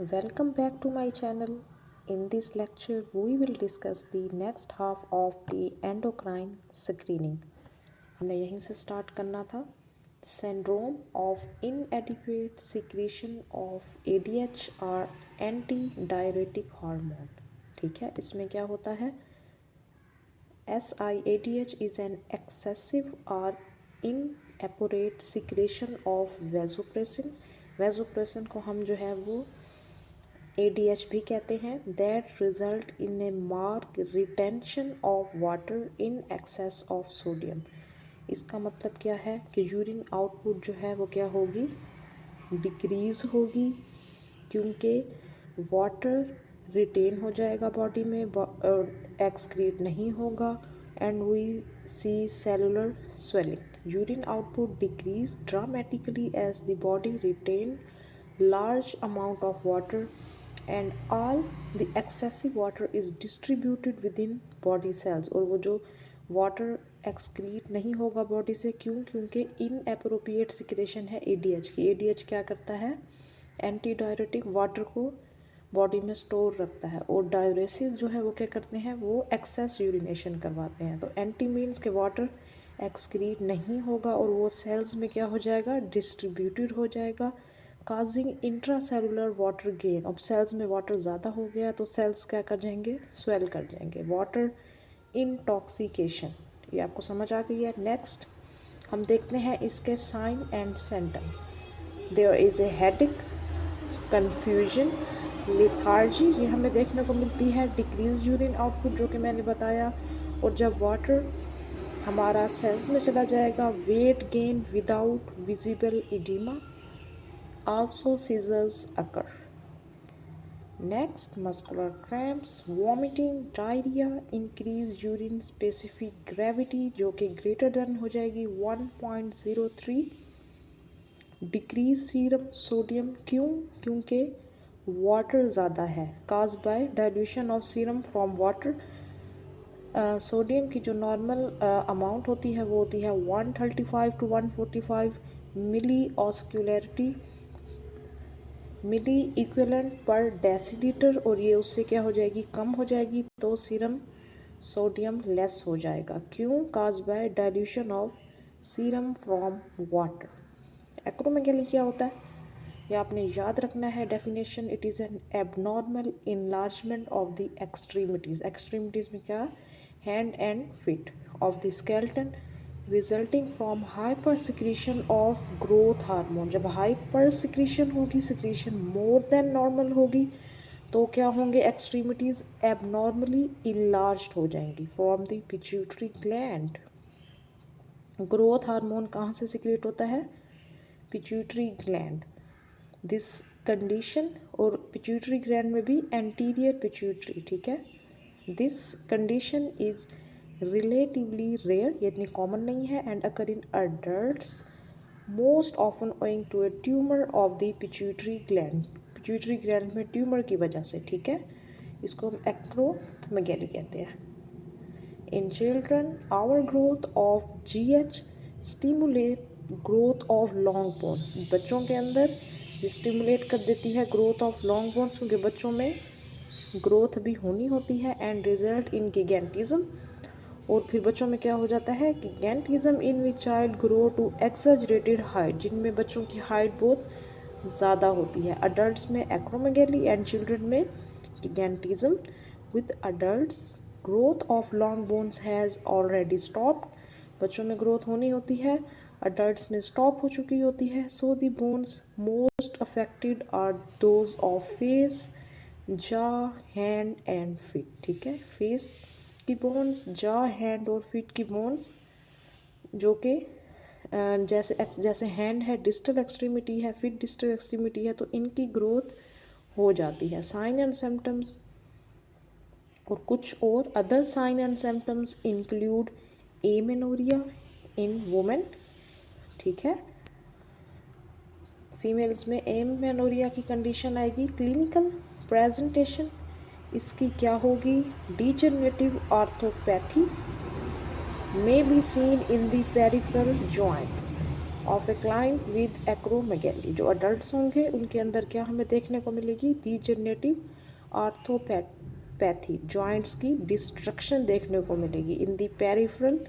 Welcome back to my channel. In this lecture, we will discuss the next half of the endocrine screening. हमने यहीं से start करना था. Syndrome of inadequate secretion of ADH or antidiuretic hormone. ठीक है, इसमें क्या होता है? SIADH is an excessive or inappropriate secretion of vasopressin. vasopressin को हम जो है वो ADH भी कहते हैं. That result in A mark retention of water in excess of sodium. इसका मतलब क्या है कि यूरिन आउटपुट जो है वो क्या होगी, डिक्रीज होगी, क्योंकि वाटर रिटेन हो जाएगा बॉडी में, एक्सक्रीट नहीं होगा, and we see cellular swelling. Urine output decrease dramatically as the body retain large amount of water and all the excessive water is distributed within body cells. और वो जो water excrete नहीं होगा body से, क्योंकि inappropriate secretion है ADH की. ADH क्या करता है, एंटी डायरेटिक वाटर को बॉडी में स्टोर रखता है, और डायरेसिस जो है वो क्या करते हैं, वो एक्सेस यूरिनेशन करवाते हैं. तो एंटी मीन्स के वाटर एक्सक्रीट नहीं होगा और वो सेल्स में क्या हो जाएगा, डिस्ट्रीब्यूटेड हो जाएगा, काजिंग इंट्रासेलुलर वाटर गेन. अब सेल्स में वाटर ज़्यादा हो गया तो सेल्स क्या कर जाएंगे, स्वेल कर जाएंगे. वाटर इंटॉक्सिकेशन, ये आपको समझ आ गई है. नेक्स्ट हम देखते हैं इसके sign and symptoms. There is a headache, confusion, lethargy, ये हमें देखने को मिलती है. डिक्रीज यूरिन आउटपुट जो कि मैंने बताया, और जब वाटर हमारा सेल्स में चला जाएगा, weight gain without visible oedema. Also seizures occur. Next, muscular cramps, vomiting, diarrhea, increased urine specific gravity जो कि greater than हो जाएगी 1.03. Decrease serum sodium, क्योंकि water ज़्यादा है, caused by dilution of serum from water. Sodium की जो normal amount होती है वो होती है 135 to 145 milli osmolarity, milli equivalent per decilitre, और ये उससे क्या हो जाएगी, कम हो जाएगी, तो सीरम सोडियम लेस हो जाएगा. क्यों, cause by dilution of serum from water. Acromegaly क्या होता है, ये आपने याद रखना है definition. It is an abnormal enlargement of the extremities. Extremities में क्या, hand and feet of the skeleton, resulting from hyper secretion of growth hormone. जब हाइपर सिक्रीशन होगी, सिक्रीशन मोर देन नॉर्मल होगी, तो क्या होंगे, एक्सट्रीमिटीज़ एबनॉर्मली इनलार्ज्ड हो जाएंगी from the pituitary gland. Growth hormone कहाँ से सिक्रेट होता है, पिट्यूटरी ग्लैंड. दिस कंडीशन, और पिट्यूटरी ग्लैंड में भी एंटीरियर पिट्यूटरी, ठीक है. This condition is relatively rare, ये इतनी कॉमन नहीं है, and occur in adults most often owing to a tumour of the pituitary gland. Pituitary gland में ट्यूमर की वजह से, ठीक है. इसको हम एक्रोमेगैली कहते हैं. In children over growth of GH stimulate growth of long bones. बच्चों के अंदर स्टिमुलेट कर देती है ग्रोथ ऑफ लॉन्ग बोन्स, क्योंकि बच्चों में ग्रोथ भी होनी होती है, एंड रिजल्ट इन गिगेंटिज्म. और फिर बच्चों में क्या हो जाता है, गिगेंटिज्म इन विच चाइल्ड ग्रो टू एक्सजरेटेड हाइट, जिनमें बच्चों की हाइट बहुत ज़्यादा होती है. अडल्ट्स में एक्रोमेगैली एंड चिल्ड्रन में gigantism. With adults growth of long bones has already stopped. बच्चों में ग्रोथ होनी होती है, अडल्ट्स में स्टॉप हो चुकी होती है. So the bones most affected are those of face, jaw, hand and feet, ठीक है. फेस की बोन्स, जा, हैंड और फीट की बोन्स, जो कि जैसे हैंड है डिस्टल एक्सट्रीमिटी है, फीट डिस्टल एक्सट्रीमिटी है, तो इनकी ग्रोथ हो जाती है. साइन एंड सिम्टम्स और कुछ और other sign and symptoms include amenorrhoea in women, ठीक है. फीमेल्स में एमेनोरिया की कंडीशन आएगी. क्लिनिकल प्रेजेंटेशन इसकी क्या होगी, degenerative arthropathy may be seen in the peripheral joints. Of a client with acromegaly. जो अडल्ट होंगे उनके अंदर क्या हमें देखने को मिलेगी, डीजनरेटिव आर्थोपैथी, जॉइंट्स की डिस्ट्रक्शन देखने को मिलेगी। In the peripheral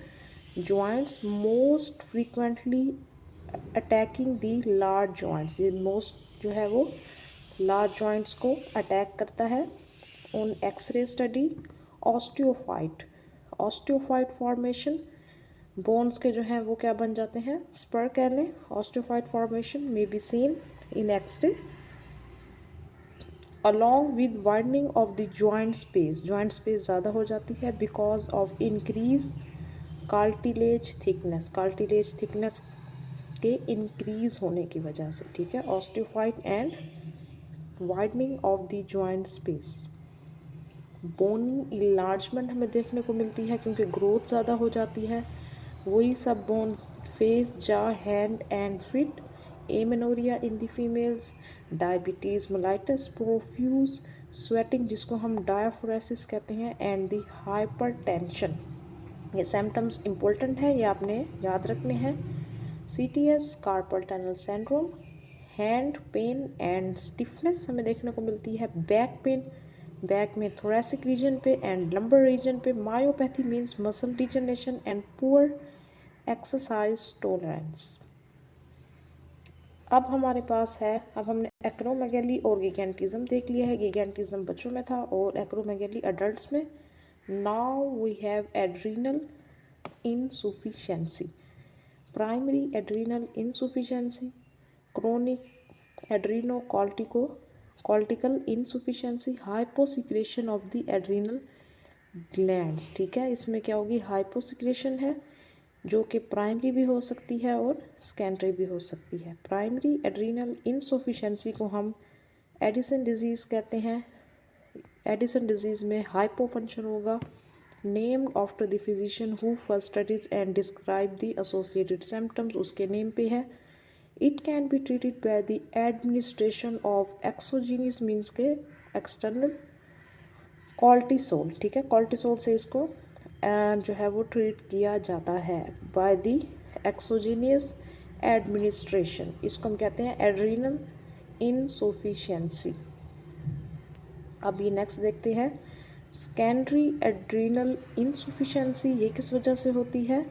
joints most frequently attacking the large joints, ये मोस्ट जो है वो लार्ज जॉइंट्स को अटैक करता है। On x-ray study osteophyte formation, bones के जो हैं वो क्या बन जाते हैं, स्पर कह लें। Osteophyte formation may be seen in X-ray along with widening of the joint space ज़्यादा हो जाती है because of increase cartilage thickness के इंक्रीज होने की वजह से, ठीक है। Osteophyte and widening of the joint space. Bone enlargement हमें देखने को मिलती है क्योंकि ग्रोथ ज़्यादा हो जाती है। वही सब bones face, jaw, hand and feet, amenorrhoea in the females, diabetes mellitus, profuse sweating जिसको हम डायाफोरेसिस कहते हैं, एंड द हाइपरटेंशन। ये सिम्टम्स इम्पोर्टेंट है, ये आपने याद रखने हैं। CTS carpal tunnel syndrome, hand pain and stiffness हमें देखने को मिलती है। बैक पेन, बैक में थोरेसिक रीजन पे एंड लंबर रीजन पे। Myopathy means muscle degeneration and poor exercise tolerance. अब हमारे पास है, अब हमने एक्रोमेगैली और गिगेंटिज्म देख लिया है। गिगेंटिज्म बच्चों में था और एक्रोमेगैली अडल्ट्स में। Now we have adrenal insufficiency, primary adrenal insufficiency, chronic adrenocortical insufficiency, hyposecretion of the adrenal glands, ठीक है। इसमें क्या होगी, हाइपोसिक्रेशन है जो कि प्राइमरी भी हो सकती है और सेकेंडरी भी हो सकती है। प्राइमरी एड्रीनल इनसफिशिएंसी को हम एडिसन डिजीज़ कहते हैं। एडिसन डिजीज़ में हाइपोफंक्शन होगा। Named after the physician who first studies and describe the associated symptoms, उसके नेम पे है। It can be treated by the administration of exogenous means के एक्सटर्नल कॉर्टिसोल, ठीक है। कॉर्टिसोल से इसको जो है वो ट्रीट किया जाता है बाय द एक्सोजीनियस एडमिनिस्ट्रेशन। इसको हम कहते हैं एड्रीनल इनसफिशिएंसी। अब ये नेक्स्ट देखते हैं सेकेंडरी एड्रीनल इनसफिशिएंसी। ये किस वजह से होती है,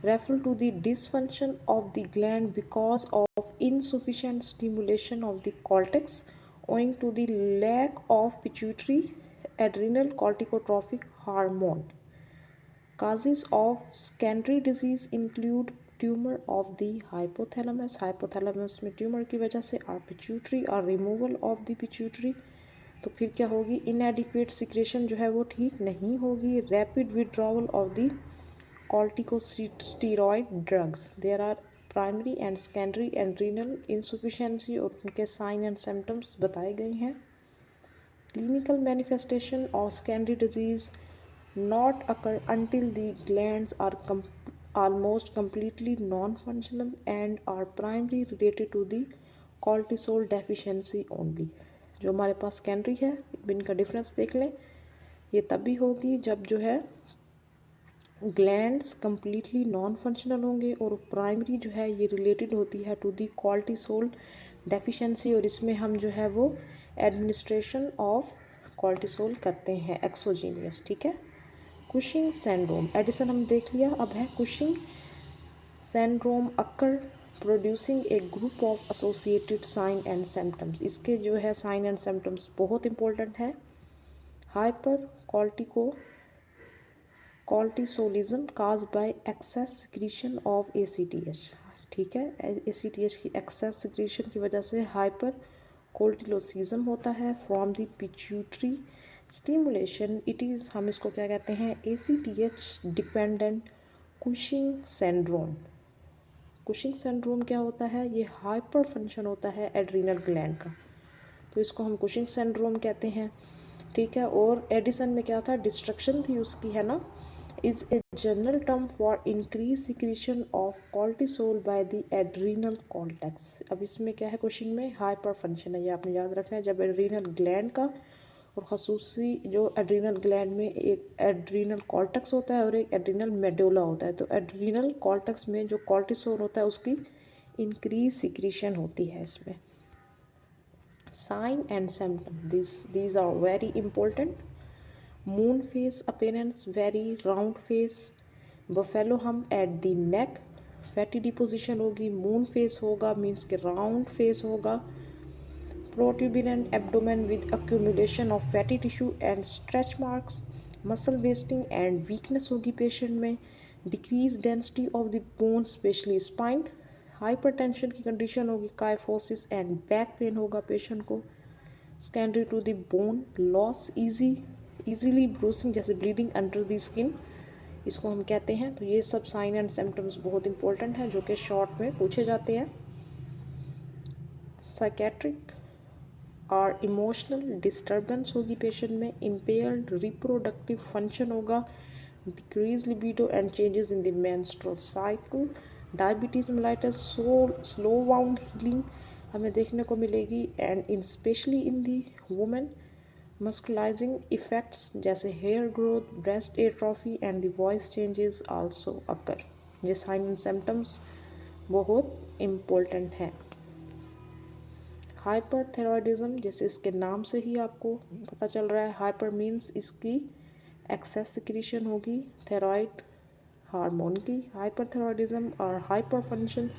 refer to the dysfunction of the gland because of insufficient stimulation of the cortex owing to the lack of pituitary adrenal corticotropic hormone. Causes of secondary disease include tumor of the hypothalamus, hypothalamus में tumour की वजह से, और pituitary और removal of the pituitary। तो फिर क्या होगी, inadequate secretion जो है वो ठीक नहीं होगी। rapid withdrawal of the corticosteroid drugs। There are primary and secondary adrenal insufficiency और उनके साइन एंड सिम्टम्स बताए गए हैं। Clinical manifestation of secondary disease not occur until the glands are almost completely non-functional and are primarily related to the cortisol deficiency only। जो हमारे पास secondary है, इनका difference देख लें। ये तभी होगी जब जो है ग्लैंड्स कम्प्लीटली नॉन फंक्शनल होंगे, और प्राइमरी जो है ये रिलेटेड होती है टू दी कॉर्टिसोल डेफिशिएंसी, और इसमें हम जो है वो एडमिनिस्ट्रेशन ऑफ कॉर्टिसोल करते हैं एक्सोजीनियस, ठीक है। कुशिंग सिंड्रोम, एडिसन हम देख लिया, अब है Cushing syndrome occur producing a group of associated sign and symptoms. इसके जो है साइन एंड सिम्टम्स बहुत इंपॉर्टेंट है। Hyper cortisolism cause by excess secretion of ACTH, ठीक है। ACTH की एक्सेस सिक्रीशन की वजह से हाइपर कोर्टिलोसिज्म होता है from the pituitary stimulation. It is, हम इसको क्या कहते हैं, ACTH dependent Cushing syndrome. Cushing syndrome क्या होता है, ये हाइपर फंक्शन होता है एड्रीनल ग्लैंड का, तो इसको हम कुशिंग सिंड्रोम कहते हैं, ठीक है। और एडिसन में क्या था, डिस्ट्रक्शन थी उसकी, है ना। is a general term for increased secretion of cortisol by the adrenal cortex। अब इसमें क्या है, क्वेश्चन में हाइपर फंक्शन है, ये आपने याद रखना है। जब एड्रीनल ग्लैंड का, और खसूसी जो एड्रीनल ग्लैंड में एक एड्रीनल कॉर्टेक्स होता है और एक एड्रीनल मेडुला होता है, तो एड्रीनल कॉर्टेक्स में जो कॉर्टिसोल होता है उसकी इंक्रीज सिक्रीशन होती है इसमें। Sign and symptom, these are very important. Moon face appearance, very round face, buffalo hump at the neck, fatty deposition होगी, मून फेस होगा मीन्स के राउंड फेस होगा, protuberant abdomen with accumulation of fatty tissue and stretch marks, muscle wasting and weakness होगी patient में, decrease density of the bone specially spine, hypertension की condition होगी, kyphosis and back pain होगा patient को, secondary to the bone loss, easily ब्रूसिंग जैसे bleeding under the skin इसको हम कहते हैं। तो ये सब साइन एंड सिम्टम्स बहुत इंपॉर्टेंट हैं जो कि शॉर्ट में पूछे जाते हैं। साइकेट्रिक और इमोशनल डिस्टर्बेंस होगी पेशेंट में, इम्पेयर्ड रिप्रोडक्टिव फंक्शन होगा, decrease libido and changes in the menstrual cycle, diabetes mellitus, slow wound healing हमें देखने को मिलेगी and in specially in the women, masculinizing effects जैसे hair growth, breast atrophy and the voice changes also occur. ये sign and symptoms बहुत important हैं। Hyperthyroidism, जैसे इसके नाम से ही आपको पता चल रहा है, हाइपर मीन्स इसकी एक्सेस सिक्रीशन होगी थायराइड हार्मोन की। हाइपरथायरॉयडिज्म और हाइपर फंक्शन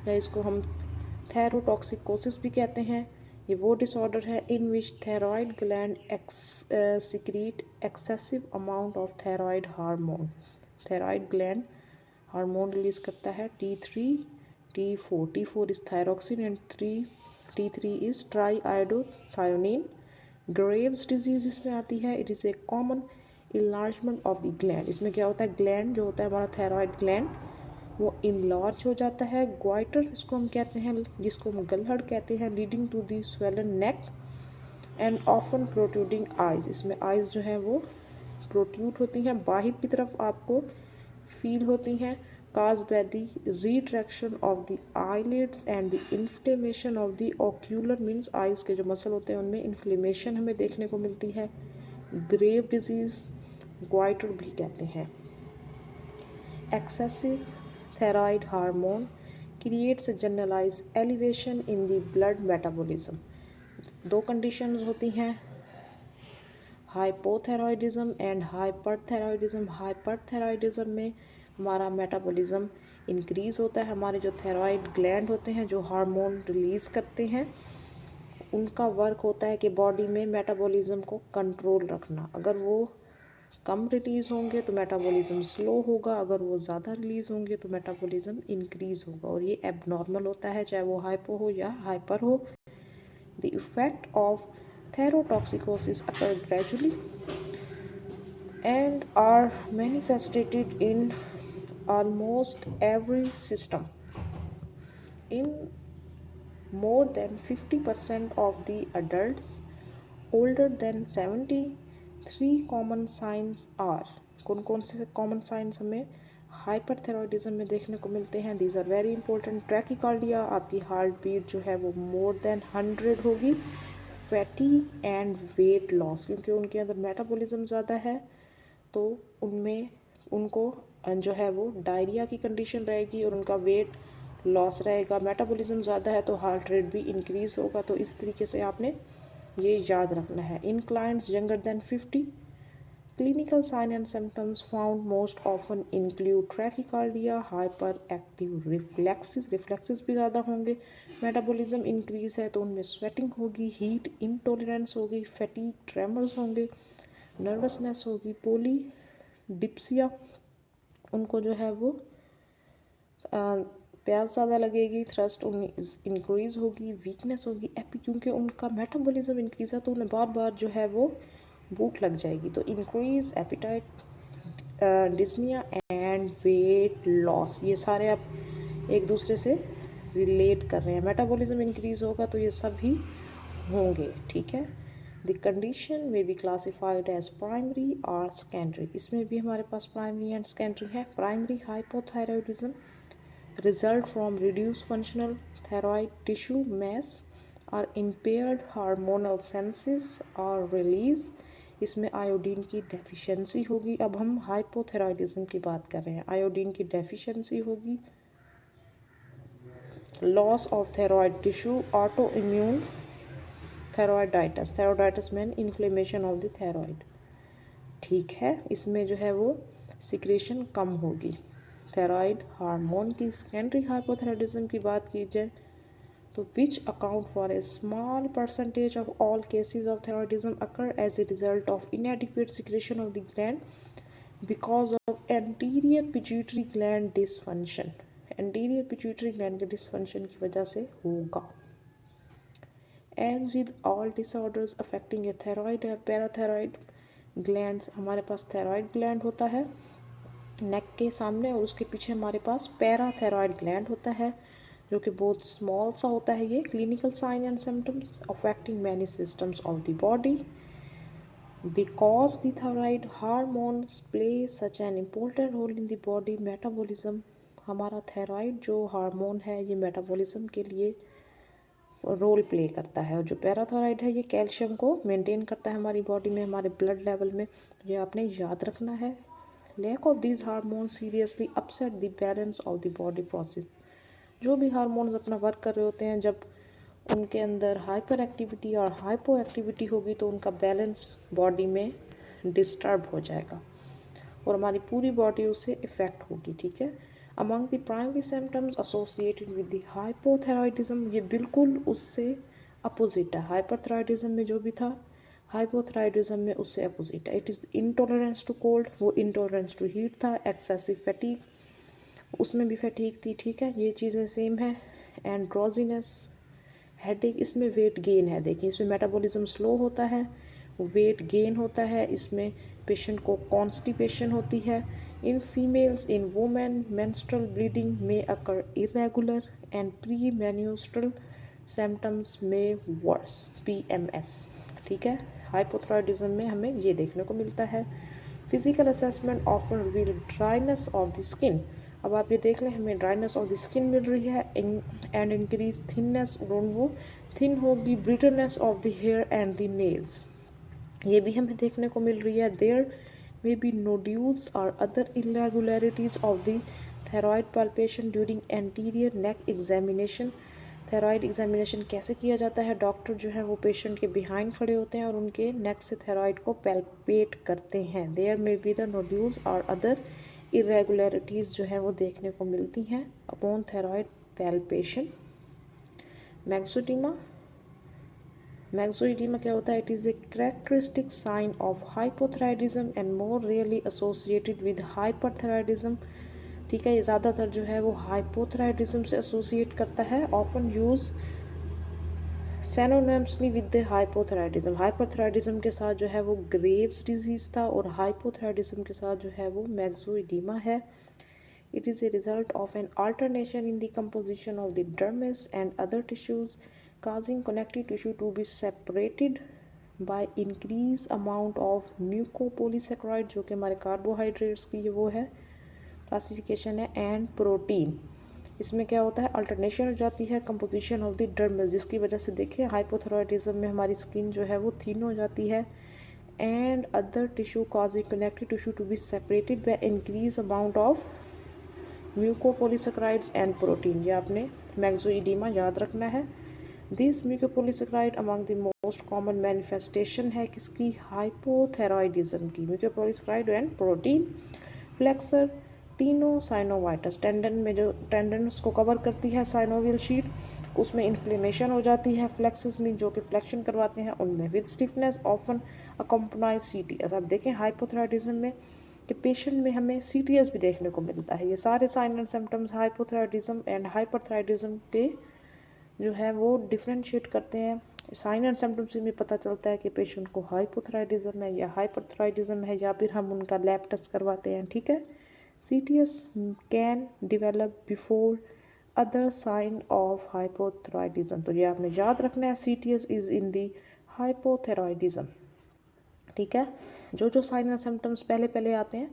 या इसको हम थैरोटॉक्सिकोसिस भी कहते हैं, ये वो डिसऑर्डर है in which thyroid gland secrete excessive amount of thyroid hormone. Thyroid gland hormone release करता है T3 T4, T4 is thyroxine and T3 is triiodothyronine. Graves disease इसमें आती है, it is a common enlargement of the gland. इसमें क्या होता है, gland जो होता है हमारा थायराइड ग्लैंड वो इनलार्ज हो जाता है। ग्वाइटर इसको हम कहते हैं, जिसको हम गलहड़ कहते हैं, leading to the swollen neck and often protruding eyes. इसमें आइज जो है वो प्रोट्रूड होती हैं, बाहर की तरफ आपको फील होती हैं। Cause by the retraction of the eyelids and the inflammation of the ocular means eyes के जो मसल होते हैं उनमें इन्फ्लेमेशन हमें देखने को मिलती है। ग्रेव डिजीज ग्वाइटर भी कहते हैं। Excessive thyroid hormone creates a generalized elevation in the blood metabolism. दो कंडीशंस होती हैं, हाइपोथायरॉयडिज्म एंड हाइपरथायरॉयडिज्म। हाइपरथायरॉयडिज्म में हमारा मेटाबॉलिज्म इंक्रीज होता है, हमारे जो थायराइड ग्लैंड होते हैं जो हार्मोन रिलीज करते हैं उनका वर्क होता है कि बॉडी में मेटाबॉलिज्म को कंट्रोल रखना। अगर वो कम रिलीज़ होंगे तो मेटाबॉलिज्म स्लो होगा, अगर वो ज़्यादा रिलीज़ होंगे तो मेटाबॉलिज्म इंक्रीज़ होगा, और ये एबनॉर्मल होता है चाहे वो हाइपो हो या हाइपर हो। The effect of thyrotoxicosis occur gradually and are manifested in almost every system. In more than 50% of the adults older than 70, 3 common signs are, कौन कौन से कॉमन साइंस हमें हाइपरथायरॉयडिज्म में देखने को मिलते हैं। These are very important. Tachycardia, आपकी हार्ट बीट जो है वो मोर देन 100 होगी। फैटीग एंड वेट लॉस, क्योंकि उनके अंदर मेटाबॉलिज्म ज़्यादा है तो उनमें उनको जो है वो डायरिया की कंडीशन रहेगी और उनका वेट लॉस रहेगा। मेटाबॉलिज्म ज़्यादा है तो हार्ट रेट भी इंक्रीज़ होगा। तो इस तरीके से आपने ये याद रखना है। In clients younger than 50, clinical sign and symptoms found most often include tachycardia, hyper active reflexes भी ज़्यादा होंगे। मेटाबॉलिज्म इंक्रीज़ है तो उनमें स्वेटिंग होगी, हीट इंटॉलरेंस होगी, फैटीग, ट्रेमर्स होंगे, नर्वसनेस होगी, पोली डिप्सिया, उनको जो है वो प्यास ज़्यादा लगेगी, थ्रस्ट इंक्रीज़ होगी, वीकनेस होगी। क्योंकि उनका मेटाबॉलिज्म इंक्रीज़ है तो उन्हें बार बार जो है वो भूख लग जाएगी। तो increase appetite, dyspnoea and weight loss, ये सारे आप एक दूसरे से रिलेट कर रहे हैं। मेटाबॉलिज्म इंक्रीज़ होगा तो ये सब ही होंगे, ठीक है। द कंडीशन में बी क्लासिफाइड एज प्राइमरी और सेकेंडरी। इसमें भी हमारे पास प्राइमरी एंड सेकेंडरी है। Primary hypothyroidism result from reduced functional thyroid tissue mass or impaired hormonal senses or release। इसमें आयोडीन की डेफिशिएंसी होगी। अब हम हाइपोथायरॉयडिज्म की बात कर रहे हैं। आयोडीन की डेफिशिएंसी होगी, loss of thyroid tissue, auto immune thyroiditis, thyroiditis mean inflammation of the thyroid. ठीक है, इसमें जो है वो सिक्रेशन कम होगी। थायरॉयड हार्मोन की सेकेंडरी हाइपोथायरॉयडिज्म की बात की जाए तो which account for a small percentage of all cases of thyroidism occur as a result of inadequate secretion of the gland because of anterior pituitary gland dysfunction. Anterior pituitary gland के dysfunction की वजह से होगा। As with all disorders affecting a thyroid और parathyroid glands, हमारे पास thyroid gland होता है नेक के सामने और उसके पीछे हमारे पास पैराथायरॉयड ग्लैंड होता है जो कि बहुत स्मॉल सा होता है। ये clinical sign and symptoms affecting many systems of the body because the thyroid hormones play such an important role in the body metabolism. हमारा थायरॉयड जो हार्मोन है ये मेटाबॉलिज्म के लिए रोल प्ले करता है और जो पैराथायरॉयड है ये कैल्शियम को मेंटेन करता है हमारी बॉडी में, हमारे ब्लड लेवल में। ये आपने याद रखना है। Lack of these hormone seriously upset the balance of the body process. जो भी हार्मोन्स अपना वर्क कर रहे होते हैं, जब उनके अंदर हाइपर एक्टिविटी और हाइपो एक्टिविटी होगी तो उनका बैलेंस बॉडी में डिस्टर्ब हो जाएगा और हमारी पूरी बॉडी उससे इफ़ेक्ट होगी। ठीक है, among the primary symptoms associated with the hypothyroidism, ये बिल्कुल उससे अपोजिट है। हाइपरथायरॉयडिज्म में जो भी था हाइपोथायरॉयडिज्म में उससे अपोजिट है। It is intolerance to cold, वो इंटॉलरेंस टू हीट था। एक्सेसिव फैटीग, उसमें भी फैटीग थी। ठीक है, ये चीज़ें सेम है। एंड ड्रॉजीनेस, हेडेक, इसमें वेट गेन है। देखिए इसमें मेटाबॉलिज्म स्लो होता है, वेट गेन होता है, इसमें पेशेंट को कॉन्स्टिपेशन होती है। In females, in women menstrual bleeding में occur irregular and premenstrual symptoms में वर्स, PMS। ठीक है, हाइपोथायरॉयडिज्म में हमें ये देखने को मिलता है। Physical assessment often reveal dryness of the skin. अब आप ये देख लें, हमें ड्राइनेस ऑफ द स्किन मिल रही है एंड इंक्रीज थिननेस, और वो थिन होगी। Brittleness of the hair and the nails, ये भी हमें देखने को मिल रही है। देयर मे बी नोड्यूल्स और other irregularities of the thyroid palpation during anterior neck examination. Thyroid examination कैसे किया जाता है? डॉक्टर जो है वो पेशेंट के बिहाइंड खड़े होते हैं और उनके नेक से थायरॉयड को पैल्पेट करते हैं। There may be the nodules और अदर इरेगुलरिटीज़ जो है वो देखने को मिलती हैं upon thyroid palpation. Myxoedema, myxoedema क्या होता है? It is a characteristic sign of hypothyroidism and more really associated with hyperthyroidism. ठीक है, ये ज़्यादातर जो है वो हाइपोथायरॉयडिज्म से एसोसिएट करता है। Often use synonymously with the hypothyroidism. Hyperthyroidism के साथ जो है वो ग्रेव्स डिजीज़ था और हाइपोथायरॉयडिज्म के साथ जो है वो मैक्सोइडीमा है। It is a result of an alternation in the composition of the dermis and other tissues, causing connective tissue to be separated by increased amount of mucopolysaccharide, जो कि हमारे कार्बोहाइड्रेट्स की वो है क्लासिफिकेशन है, एंड प्रोटीन। इसमें क्या होता है? अल्टरनेशन हो जाती है कंपोजिशन ऑफ द डर्मिस, जिसकी वजह से देखिए हाइपोथायरॉयडिज्म में हमारी स्किन जो है वो थिन हो जाती है and other tissue causing connective tissue to be separated by increased amount of mucopolysaccharides and protein. ये आपने मैक्सोइडीमा याद रखना है। This mucopolysaccharide among the most common manifestation है किसकी? हाइपोथायरॉयडिज्म की। Mucopolysaccharide and protein. Flexor tenosynovitis, tendon में जो टेंडन्स को कवर करती है साइनोवियल शीट, उसमें इन्फ्लेमेशन हो जाती है। फ्लेक्सस में जो कि फ्लेक्शन करवाते हैं उनमें विद स्टिफनेस ऑफन अकम्पनाइज CTS। अब देखें हाइपोथायरॉयडिज्म में कि पेशेंट में हमें CTS भी देखने को मिलता है। ये सारे sign and symptoms hypothyroidism and hyperthyroidism के जो है वो डिफ्रेंशिएट करते हैं। साइन एंड सिम्टम्स में पता चलता है कि पेशेंट को हाइपोथायरॉयडिज्म है या हाइपरथायरॉयडिज्म है, या फिर हम उनका लैब टेस्ट करवाते हैं। ठीक है, CTS can develop before other sign of hypothyroidism. तो ये आपने याद रखना है, CTS is in the hypothyroidism. ठीक है, जो साइन एंड सिम्टम्स पहले पहले आते हैं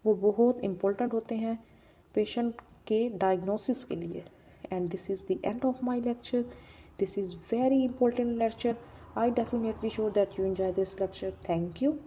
वो बहुत इंपॉर्टेंट होते हैं पेशेंट के डायग्नोसिस के लिए। And this is the end of my lecture. This is very important lecture. I definitely sure that you enjoy this lecture. Thank you.